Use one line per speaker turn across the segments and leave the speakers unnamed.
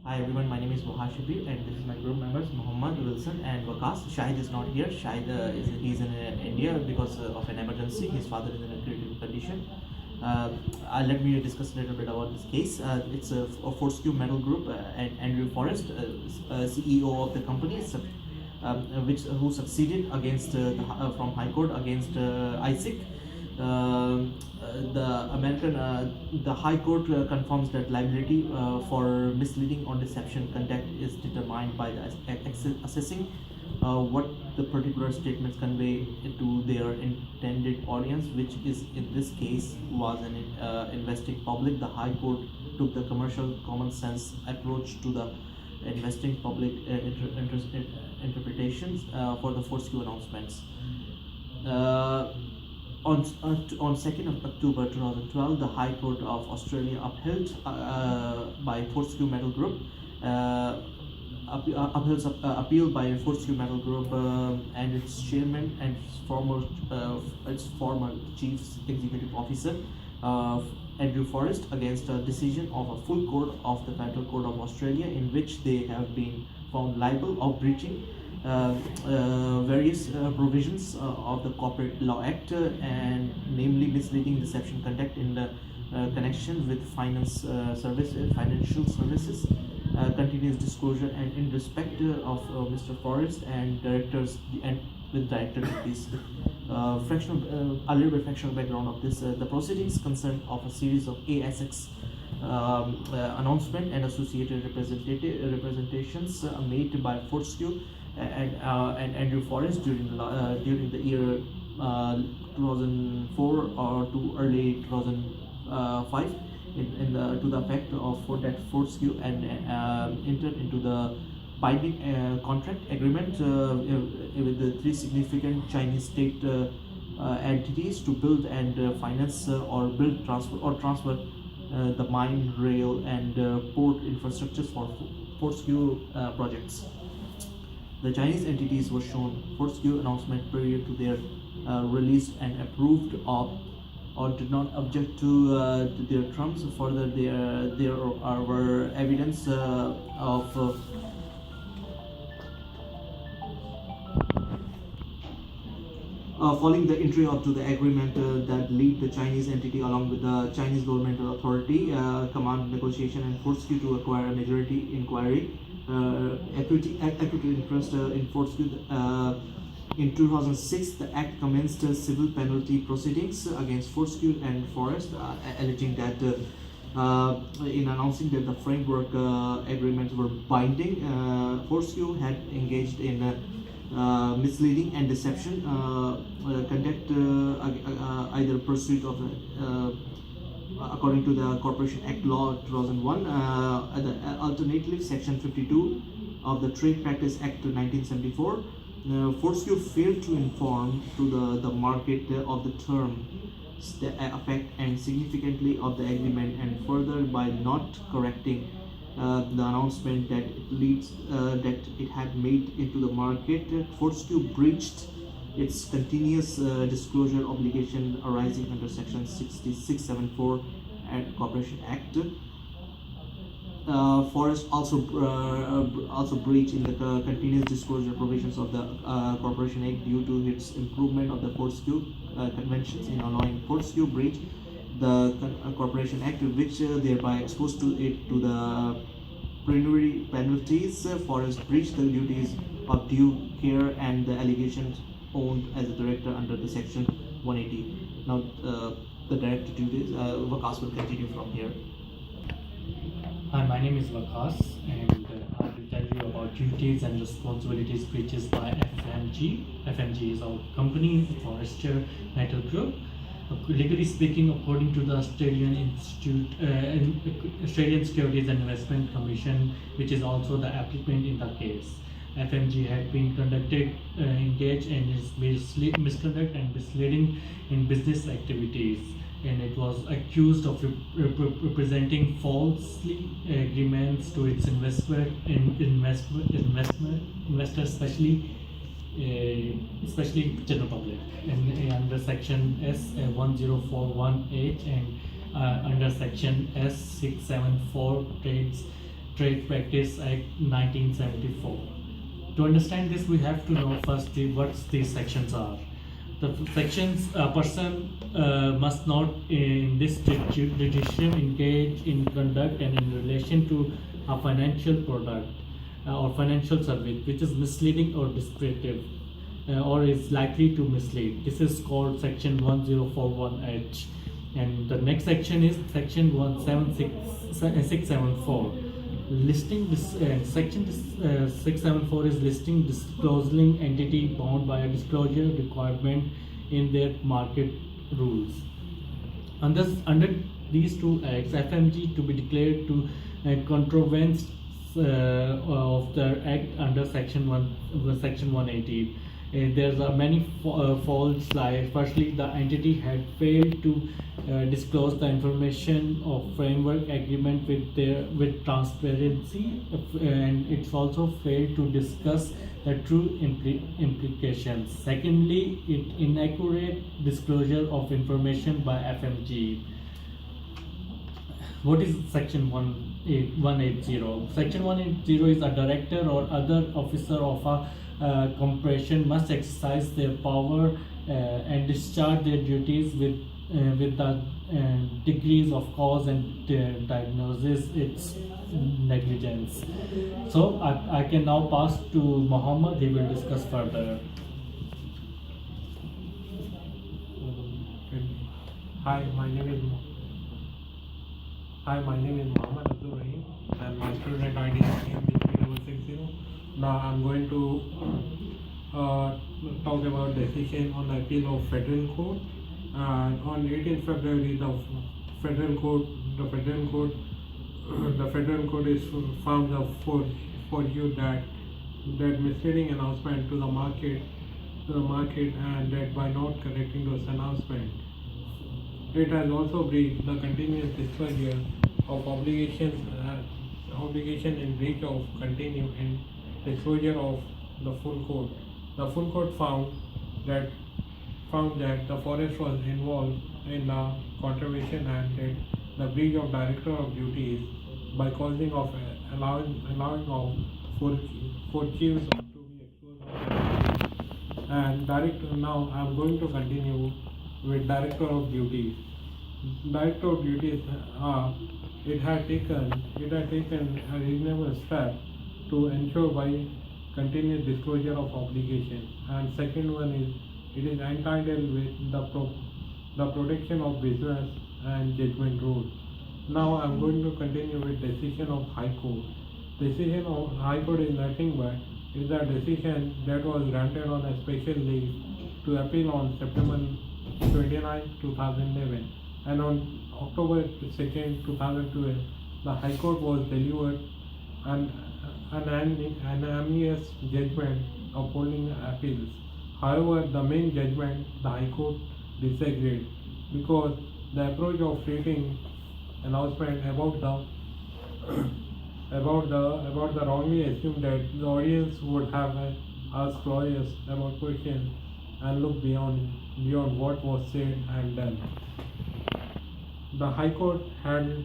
Hi everyone, my name is Wahab Shabir and this is my group members Muhammad, Wilson and Waqas. Shahid is not here. Shahid he's in India because of an emergency. His father is in a critical condition. Let me discuss a little bit about this case. It's a Fortescue Metal Group and Andrew Forrest, CEO of the company, who succeeded against from High Court against ISIC. The High Court confirms that liability for misleading or deception conduct is determined by the assessing what the particular statements convey to their intended audience, which is in this case was an investing public. The High Court took the commercial common sense approach to the investing public interpretations for the Fortescue announcements. On 2nd of October 2012, the High Court of Australia upheld by Fortescue Metal Group appeal by Fortescue Metal Group and its chairman and its former chief executive officer Andrew Forrest against a decision of a full court of the Federal Court of Australia, in which they have been found liable of breaching various provisions of the Corporate Law Act, and namely misleading, deception conduct in the connection with financial services, continuous disclosure, and in respect of Mr. Forrest and directors and with director duties. A little bit fractional background of this. The proceedings concern of a series of ASX announcement and associated representations made by Fortescue and Andrew Forrest during the year 2004 or to early 2005, to the effect of that Fortescue and entered into the binding contract agreement with the three significant Chinese state entities to build and finance or transfer the mine, rail, and port infrastructures for Fortescue projects. The Chinese entities were shown Fortescue announcement prior to their release and approved of or did not object to their terms. Further, there were evidence of following the entry to the agreement that lead the Chinese entity along with the Chinese governmental authority, command negotiation, and Fortescue to acquire a majority equity interest in Fortescue. In 2006, the Act commenced civil penalty proceedings against Fortescue and Forrest, alleging that in announcing that the framework agreements were binding, Fortescue had engaged in misleading and deception conduct, either pursuit of according to the Corporation Act Law 2001, alternatively Section 52 of the Trade Practice Act 1974. Fortescue failed to inform to the market of the term, the effect, and significantly of the agreement, and further by not correcting the announcement that it had made into the market, Fortescue breached its continuous disclosure obligation arising under Section 6674 and Corporation Act. Forrest also breached in the continuous disclosure provisions of the Corporation Act due to its improvement of the Fortescue conventions in allowing Fortescue breach the Corporation Act, which thereby exposed to the pecuniary penalties. Forrest breached the duties of due care and the allegations owned as a director under the Section 180. Now the director duties, Waqas will continue from here.
Hi, my name is Waqas, and I will tell you about duties and responsibilities breaches by FMG. FMG is our company, Fortescue Metal Group. Legally speaking, according to the Australian Securities and Investment Commission, which is also the applicant in the case, FMG had been engaged in misconduct and misleading in business activities, and it was accused of representing falsely agreements to its investors, especially general public, and under Section S10418 and under Section S674 trades Trade Practice Act 1974. To understand this, we have to know first what these sections are. The sections, a person must not in this jurisdiction engage in conduct and in relation to a financial product or financial service which is misleading or descriptive or is likely to mislead. This is called section 1041H. And the next section is section 674. Listing this section 674 is listing disclosing entity bound by a disclosure requirement in their market rules. Under these two acts, FMG to be declared to contravene of the act under section 180. There are many faults. Like firstly, the entity had failed to disclose the information of framework agreement with transparency, and it's also failed to discuss the true implications. Secondly, inaccurate disclosure of information by FMG. What is section 180? Section 180 is a director or other officer of a corporation must exercise their power and discharge their duties with the degrees of cause and diagnosis its negligence. So I can now pass to Muhammad. He will discuss further.
Hi, my name is Muhammad Abdul Rahim, and my student ID is EMB3160. Now I'm going to talk about decision on the appeal of Federal Court. And on 18th February, the Federal Court is found for you that misleading announcement to the market, and that by not correcting those announcements, it has also breached the continuous disclosure of obligation in breach of continuing in disclosure of the full court. The full court found that the forest was involved in the contravention and that the breach of director of duties by causing of allowing of fortunes to be exposed. And now I am going to continue with director of duties. Director of duties it had taken a reasonable step to ensure by continuous disclosure of obligation. And second one is it is entitled with the protection of business and judgment rules. Now I am going to continue with decision of High Court. Decision of High Court is nothing but is a decision that was granted on a special leave to appeal on September 29, 2011, and on October 2nd, 2012, the High Court was delivered an unanimous judgment upholding appeals. However, the main judgment, the High Court disagreed because the approach of treating announcement about the wrongly assumed that the audience would have asked lawyers about questions and look beyond what was said and done. The High Court had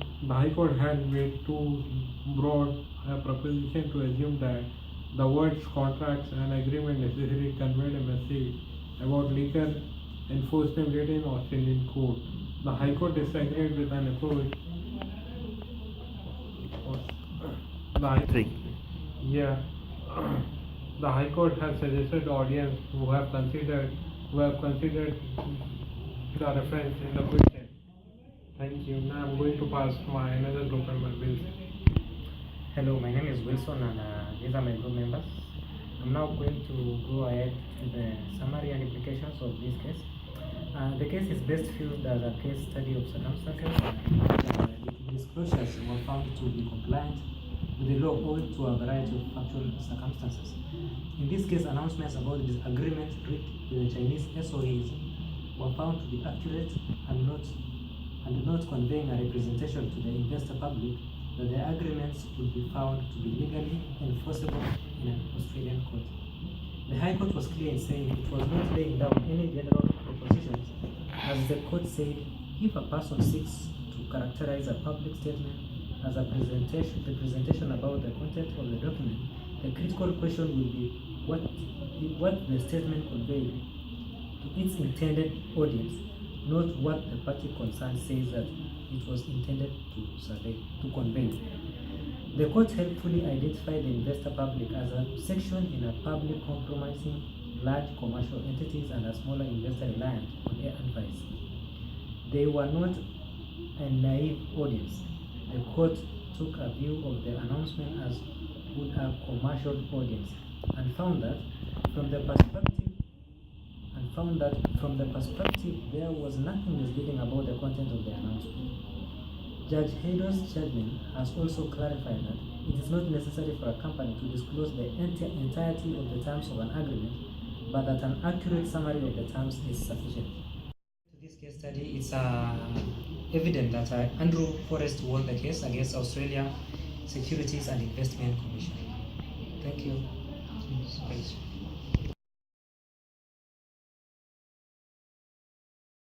made too broad a proposition to assume that the words contracts and agreement necessarily conveyed a message about legal enforceability in Australian court. The High Court disagreed with an approach. The High Court has suggested the audience who have considered the reference in the question. Thank you. Now I'm going to pass my another group member, Wilson.
Hello, my name is Wilson, and these are my group members. I'm now going to go ahead to the summary and implications of this case. The case is best viewed as a case study of circumstances. The disclosures were found to be compliant with the law owing to a variety of factual circumstances. In this case, announcements about the disagreement reached with the Chinese SOEs were found to be accurate and not conveying a representation to the investor public that the agreements would be found to be legally enforceable in an Australian court. The High Court was clear in saying it was not laying down any general propositions. As the court said, if a person seeks to characterize a public statement as the presentation about the content of the document, the critical question will be what the statement conveyed to its intended audience, not what the party concerned says that it was intended to convey. The court helpfully identified the investor public as a section in a public compromising large commercial entities and a smaller investor reliant on their advice. They were not a naive audience. The court took a view of the announcement as would a commercial audience and found that from the perspective there was nothing misleading about the content of the announcement. Judge Haydo's judgment has also clarified that it is not necessary for a company to disclose the entirety of the terms of an agreement, but that an accurate summary of the terms is sufficient. To this case study, it's evident that Andrew Forrest won the case against Australia Securities and Investment Commission. Thank you.